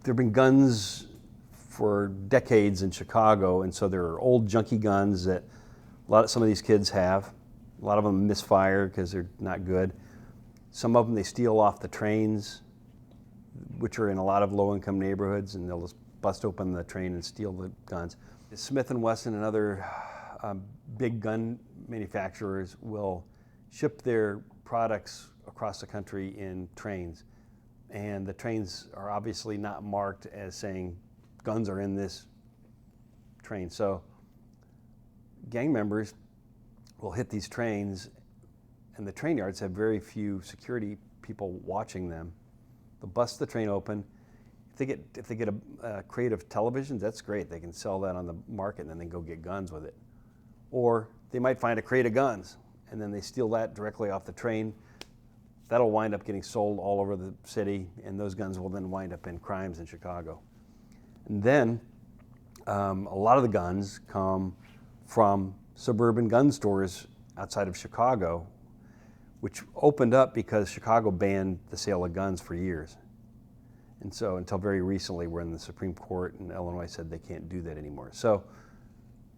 have been guns for decades in Chicago, and so there are old junky guns that some of these kids have. A lot of them misfire because they're not good. Some of them they steal off the trains, which are in a lot of low-income neighborhoods, and they'll just bust open the train and steal the guns. Smith & Wesson and other big gun manufacturers will ship their products across the country in trains. And the trains are obviously not marked as saying guns are in this train. So gang members will hit these trains, and the train yards have very few security people watching them. They'll bust the train open. If they get a crate of televisions, that's great. They can sell that on the market and then they go get guns with it. Or they might find a crate of guns and then they steal that directly off the train. That'll wind up getting sold all over the city, and those guns will then wind up in crimes in Chicago. And then a lot of the guns come from suburban gun stores outside of Chicago, which opened up because Chicago banned the sale of guns for years. And so until very recently, when the Supreme Court in Illinois said they can't do that anymore. So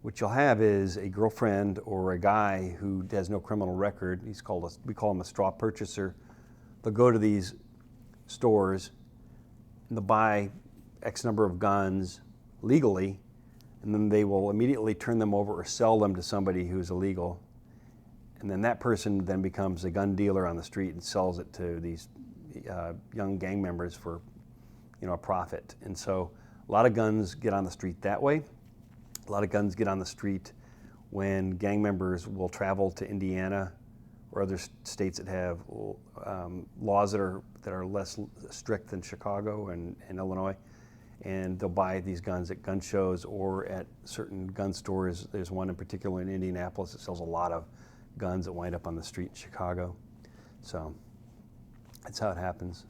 what you'll have is a girlfriend or a guy who has no criminal record. We call him a straw purchaser. They'll go to these stores and they'll buy X number of guns legally, and then they will immediately turn them over or sell them to somebody who's illegal. And then that person then becomes a gun dealer on the street and sells it to these young gang members for a profit. And so a lot of guns get on the street that way. A lot of guns get on the street when gang members will travel to Indiana or other states that have laws that are less strict than Chicago and Illinois. And they'll buy these guns at gun shows or at certain gun stores. There's one in particular in Indianapolis that sells a lot of guns that wind up on the street in Chicago. So that's how it happens.